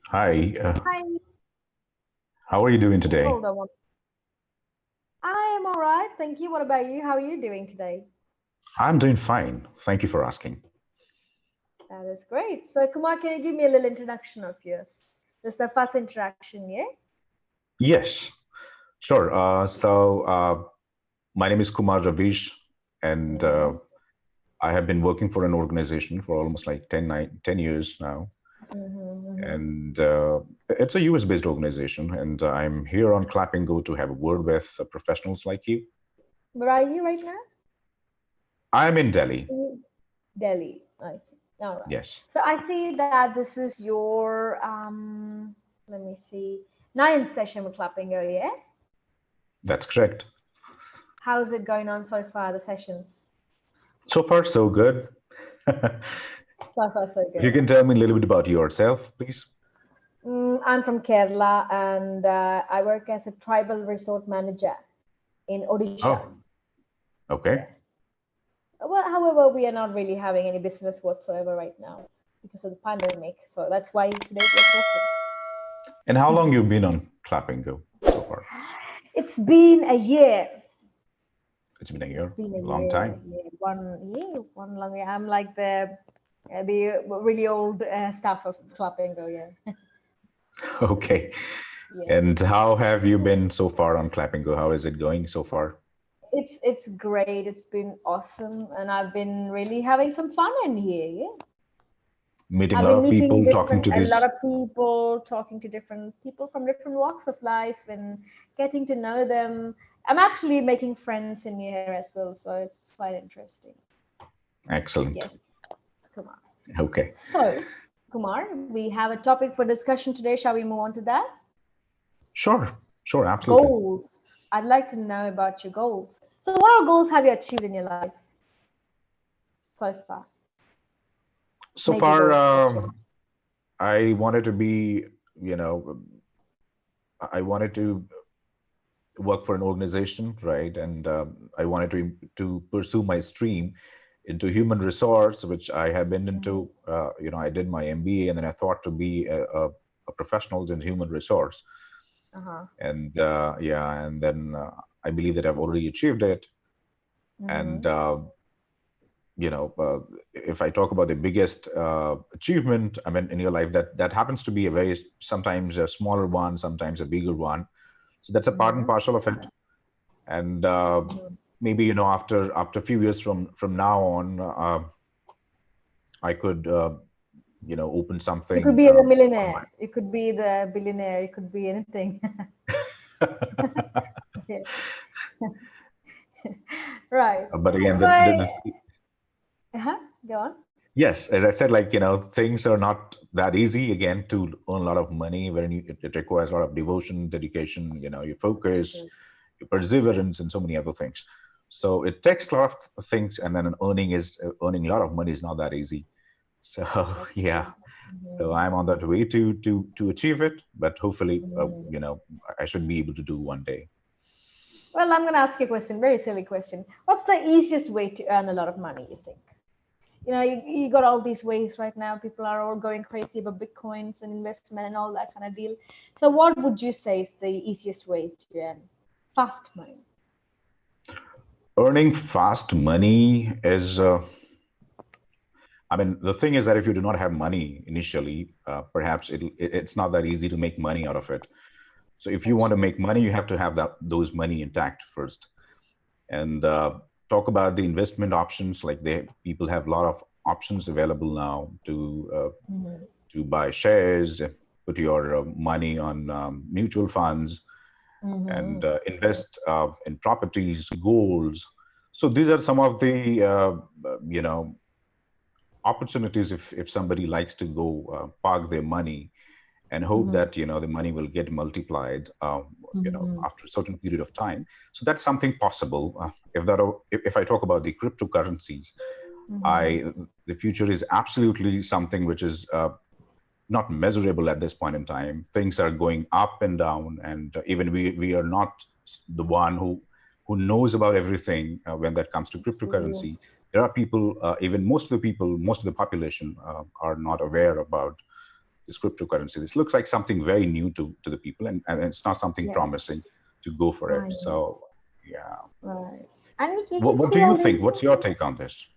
Hi, Hi, how are you doing today? hold on. I am all right, thank you. What about you? How are you doing today? I'm doing fine. Thank you for asking. That is great. So, Kumar, can you give me a little introduction of yours? This is the first interaction, yeah? Yes, sure. Yes. My name is Kumar Ravish, and Mm-hmm. I have been working for an organization for almost like 10 years now. Mm-hmm. And it's a US-based organization, and I'm here on Clapingo to have a word with professionals like you. Where are you right now? I'm in Delhi. In Delhi. Okay. All right. Yes, So I see that this is your let me see, ninth session with Clapingo, yeah? that's correct. How's it going on so far, the sessions? So far, so good. So far, so If you good. can tell me a little bit about yourself, please. I'm from Kerala and I work as a tribal resort manager in Odisha. Oh, okay. Yes. Well, however, we are not really having any business whatsoever right now because of the pandemic. So that's why today we're And how long talking. you been on Clapingo so far? It's been a year. It's been a It's year, been a a long year. time. Yeah, one long year. I'm like the really old staff of Clapingo. Yeah. Okay. Yes. And how have you been so far on Clapingo? How is it going so far? It's great. It's been awesome, and I've been really having some fun in here. Yeah. Meeting a I've lot been of meeting people, talking to a lot these. of people, talking to different people from different walks of life and getting to know them. I'm actually making friends in here as well, so it's quite interesting. Excellent. Yes, Kumar. Okay. So, Kumar, we have a topic for discussion today. Shall we move on to that? Sure. Sure. Absolutely. Goals. I'd like to know about your goals. So, what all goals have you achieved in your life so far? So Major far, goals, actually. I wanted to be, you know, I wanted to work for an organization, right? And I wanted to pursue my stream into human resource, which I have been Mm-hmm. into. I did my MBA, and then I thought to be a professional in human resource. Uh-huh. And yeah, and then I believe that I've already achieved it. Mm-hmm. And if I talk about the biggest achievement, I mean, in your life, that happens to be a very sometimes a smaller one, sometimes a bigger one. So that's a part and Mm-hmm. parcel of it. And Mm-hmm. maybe after a few years from now on, I could open You could something be the on millionaire. You could be the billionaire. You could be anything. my. Yeah. Right. But again, So, go on. yes, as I said, like, things are not that easy again to earn a lot of money when it requires a lot of devotion, dedication, your focus, Yes. your perseverance, and so many other things. So it takes a lot of things, and then earning a lot of money is not that easy. So That's yeah, true. so Mhm. I'm on that way to achieve it, but hopefully, Mhm. I should be able to do one day. Well, I'm going to ask you a question, very silly question. What's the easiest way to earn a lot of money, you think? You got all these ways right now. People are all going crazy about bitcoins and investment and all that kind of deal. So, what would you say is the easiest way to earn fast money? Earning fast money is, I mean, the thing is that if you do not have money initially, perhaps it's not that easy to make money out of it. So if you That's want to true. make money, you have to have those money intact first. And talk about the investment options. Like people have a lot of options available now Mm-hmm. to buy shares, put your money on mutual funds, and Mm-hmm. invest in properties, golds. So these are some of the you know opportunities if somebody likes to go park their money and hope Mm-hmm. that the money will get multiplied Mm-hmm. after a certain period of time. So that's something possible. If I talk about the cryptocurrencies, Mm-hmm. I the future is absolutely something which is not measurable at this point in time. Things are going up and down, and even we are not the one who knows about everything when that comes to True. cryptocurrency. There are people, even most of the population are not aware about. this cryptocurrency. This looks like something very new to the people, and it's not something promising Yes. to go for it. I know. So, yeah. Right. And you can What see do you all think? these What's your take on this?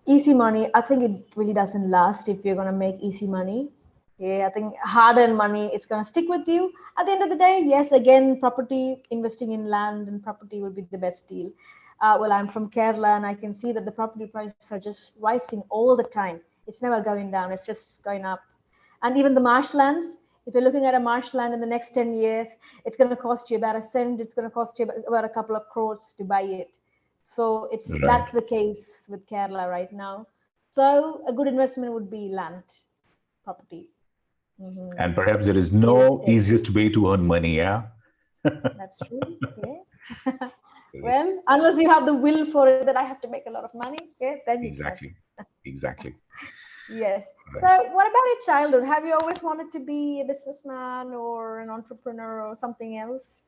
easy money. I think it really doesn't last if you're gonna make easy money. Yeah, I think hard-earned money is gonna stick with you. At the end of the day, yes, again, property, investing in land and property will be the best deal. Well, I'm from Kerala, and I can see that the property prices are just rising all the time. It's never going down; it's just going up. And even the marshlands, if you're looking at a marshland in the next 10 years, it's going to cost you about a cent. It's going to cost you about a couple of crores to buy it. So Right. that's the case with Kerala right now. So a good investment would be land, property, And perhaps there is real no estate. easiest way to earn money. Yeah. That's true. Yeah. Correct. Well, unless you have the will for it, that I have to make a lot of money, yeah, then you can. Exactly. Exactly. Yes. So, Right. what about your childhood? Have you always wanted to be a businessman or an entrepreneur or something else?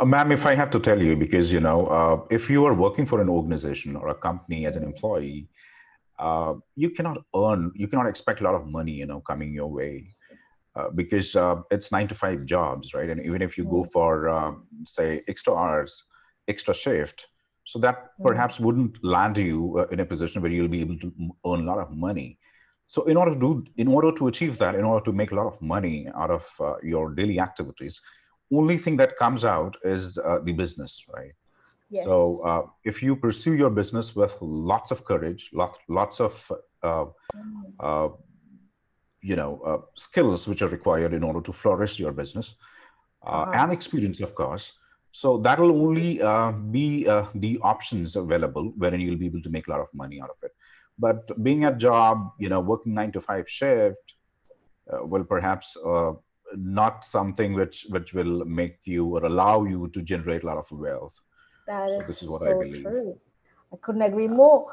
Ma'am, if I have to tell you, because if you are working for an organization or a company as an Mm, employee, you cannot expect a lot of money, coming your way, because it's 9 to 5 jobs, right? And even if you go mm, for, say, extra hours, extra shift, so that mm. perhaps wouldn't land you in a position where you'll be able to earn a lot of money. So in order to achieve that, in order to make a lot of money out of your daily activities, only thing that comes out is the business, right? So Yes. if you pursue your business with lots of courage, lots of uh, Mm. uh, skills which are required in order to flourish your business, Uh-huh. and experience, of course. So that'll only be the options available wherein you'll be able to make a lot of money out of it. But being a Yes. job, working 9 to 5 shift, will perhaps not something which will make you or allow you to generate a lot of wealth. That So is this is what I so believe. true. I couldn't agree more.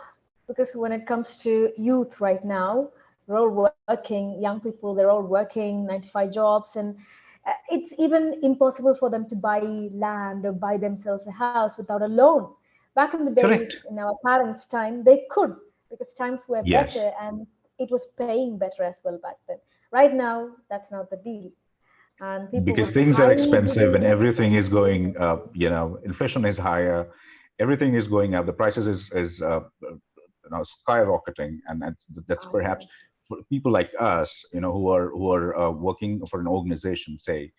Because when it comes to youth right now, they're all working, young people, they're all working 9 to 5 jobs, and it's even impossible for them to buy land or buy themselves a house without a loan. Back in the days, Correct. in our parents' time, they could because times were Yes. better and it was paying better as well back then. Right now, that's not the deal. And people Because with things are high expensive and degrees, everything is going yes, inflation is higher, everything is going up, the prices is skyrocketing, and that's I perhaps know. for people like us, who are working for an organization, say,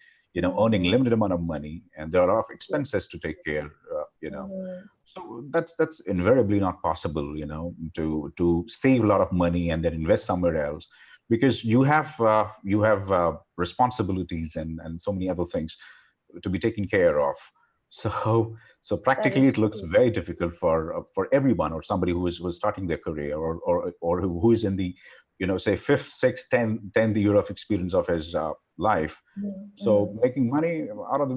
earning Hmm. limited amount of money, and there are a lot of expenses to take care, Hmm. so that's invariably not possible, to save a lot of money and then invest somewhere else, because you have responsibilities and so many other things to be taken care of. So That practically is it looks true. very difficult for everyone, or somebody who is was starting their career, or who is in the, say, fifth, sixth, tenth year of experience of his life. So Mm-hmm. making money out of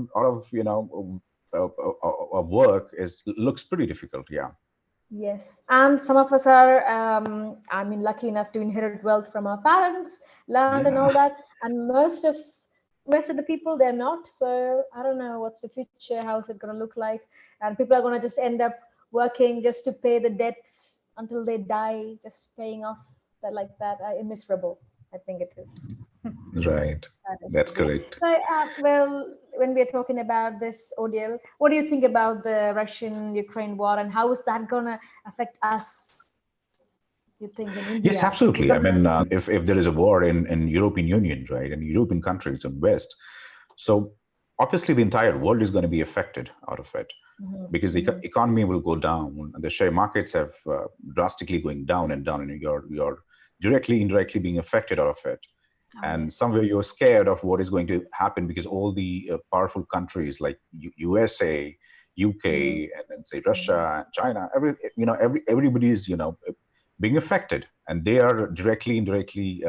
work is looks pretty difficult. Yeah. Yes, and some of us are, I mean, lucky enough to inherit wealth from our parents, land and all Yeah. that. And most of the people they're not. So I don't know what's the future, how's it gonna look like, and people are gonna just end up working just to pay the debts until they die, just paying off that like that. Miserable, I think it is. Right. That is That's true. correct. So, well, when we're talking about this, Odile, what do you think about the Russian-Ukraine war, and how is that gonna affect us? You think in Yes, India? absolutely. I Because mean, if there is a war in European Union, right, and European countries in West, so obviously the entire world is going to be affected out of it, Mhm, because the mhm. economy will go down, and the share markets have drastically going down and down, and you're directly, indirectly being affected out of it. Oh And yes. somewhere you're scared of what is going to happen, because all the powerful countries like USA, Mhm, UK, and then say mhm. Russia, China, everybody is being affected, and they are directly, indirectly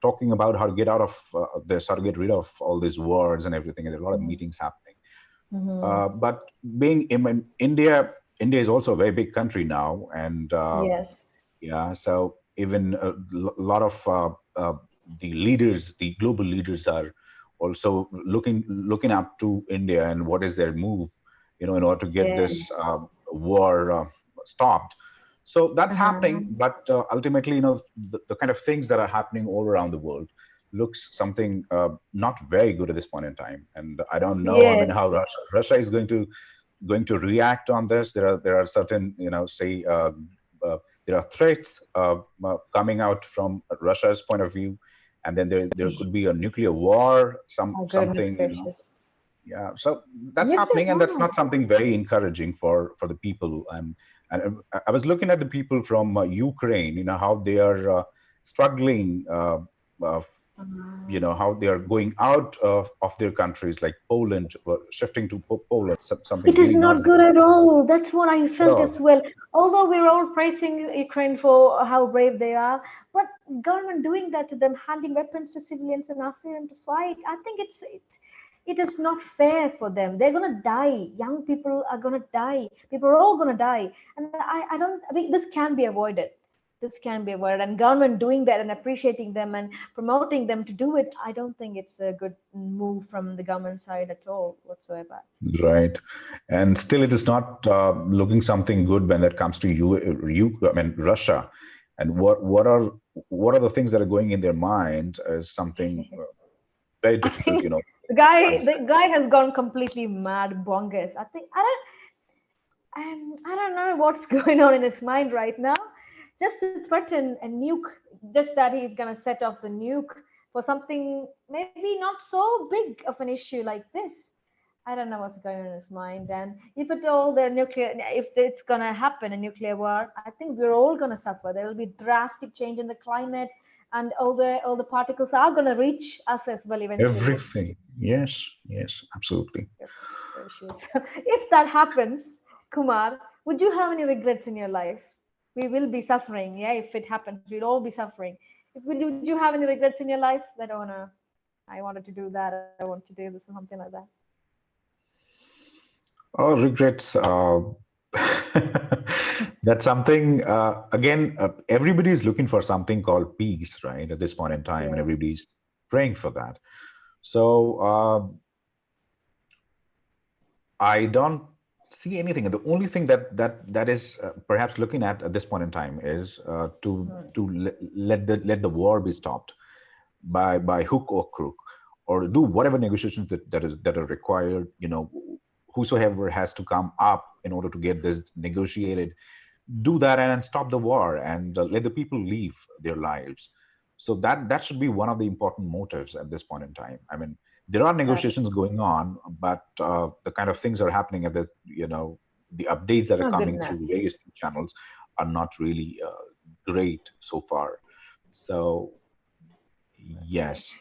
talking about how to get out of this, how to get rid of all these wars and everything. And there are a lot of Mhm, meetings happening. mhm. But being in India, India is also a very big country now, and Yes. yeah, so even a lot of the leaders, the global leaders, are also looking up to India and what is their move, in order to get this Yes. war stopped. So that's happening, but ultimately, the kind of things that are happening all around the world looks something not very good at this point in time. And I don't know, I mean, Yes. how Russia is going to react on this. There are certain, say, there are threats coming out from Russia's point of view, and then there could be a nuclear war, Oh, goodness something, gracious. yeah. So that's Nuclear happening, and that's war. not something very encouraging for the people. And I was looking at the people from Ukraine, how they are struggling, uh, how they are going out of their countries, like Poland, shifting to Poland, something It is really not not good good at all. That's what I at felt all. as well. Although we're all praising Ukraine for how brave they are, but government doing that to them, handing weapons to civilians and asking them to fight, I think it is not fair for them. They're gonna die. Young people are gonna die. People are all gonna die. And I don't. I mean, this can be avoided. This can be avoided. And government doing that and appreciating them and promoting them to do it, I don't think it's a good move from the government side at all whatsoever. Right. And still, it is not looking something good when it comes to I mean, Russia. And what are the things that are going in their mind is something very I difficult, think to understand. the guy has gone completely mad, bonkers. I think I don't know what's going on in his mind right now. Just to threaten a nuke, just that he's gonna set off the nuke for something maybe not so big of an issue like this. I don't know what's going on in his mind. And if at all the nuclear, if it's gonna happen, a nuclear war, I think we're all gonna suffer. There will be drastic change in the climate, and all the particles are gonna reach us as well eventually. Everything. Yes, yes, absolutely. Precious. If that happens, Kumar, would you have any regrets in your life? We will be suffering, yeah. If it happens, we'll all be suffering. Would you have any regrets in your life that I wanted to do that, I want to do this, or something like that? Oh, regrets. That's something, again, everybody is looking for something called peace, right, at this point in time, and Yes. everybody's praying for that. So I don't see anything. The only thing that is perhaps looking at this point in time is to let the war be stopped by hook or crook, or do whatever negotiations that are required. Whosoever has to come up in order to get this negotiated, do that and stop the war, and let the people live their lives. So that should be one of the important motives at this point in time. I mean, there are That's negotiations going on, but the kind of things that are happening at the updates that are not good coming enough. through various channels are not really great so far. So Okay. yes.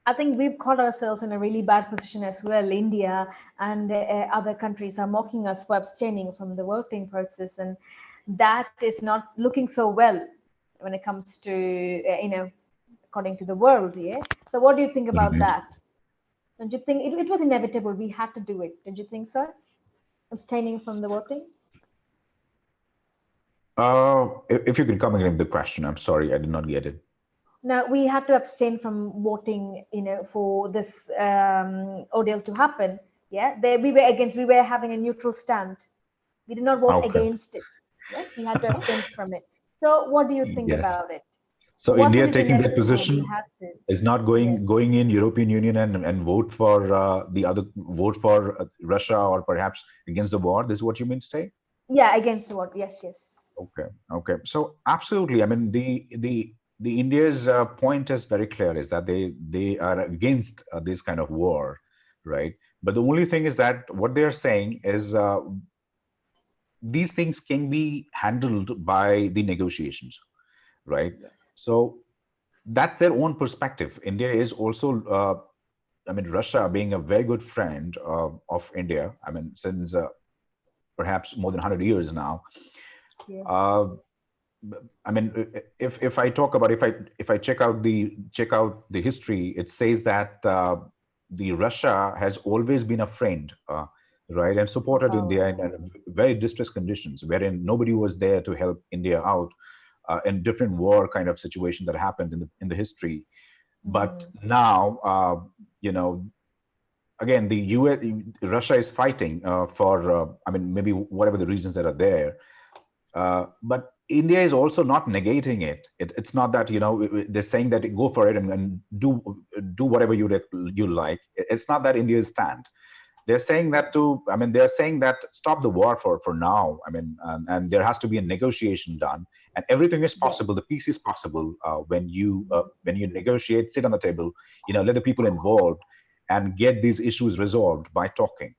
I think we've caught ourselves in a really bad position as well. India and other countries are mocking us for abstaining from the voting process, and that is not looking so well when it comes to according to the world. Yeah. So, what do you think about Mhm. that? Don't you think it was inevitable? We had to do it. Don't you think so? Abstaining from the voting. If you could come again with the question, I'm sorry, I did not get it. Now we had to abstain from voting, for this ordeal to happen. Yeah, we were against. We were having a neutral stand. We did not vote Okay. against it. Yes, we had to abstain from it. So, what do you think Yes. about it? So Wasn't India it taking that inevitable? We position had to. is not going Yes. going in European Union and vote for vote for Russia, or perhaps against the war. This is what you mean to say? Yeah, against the vote. Yes, yes. Okay, okay. So absolutely. I mean, the India's point is very clear: is that they are against this kind of war, right? But the only thing is that what they are saying is these things can be handled by the negotiations, right? Yes. So that's their own perspective. India is also, I mean, Russia being a very good friend of India, I mean, since perhaps more than 100 years now. Yes. Uh, I mean, if I talk about, if I check out the history, it says that the Russia has always been a friend, right, and Of supported India ours. in very distressed conditions, wherein nobody was there to help India out in different war kind of situations that happened in the history. But Mm. now, you know, again, the US, Russia is fighting for, I mean, maybe whatever the reasons that are there. But India is also not negating it. It's not that, you know, they're saying that go for it and do whatever you like. It's not that India's stand. They're saying that I mean, they're saying that stop the war for now. I mean, and there has to be a negotiation done, and everything is possible. Yes. The peace is possible when you negotiate, sit on the table, you know, let the people involved and get these issues resolved by talking.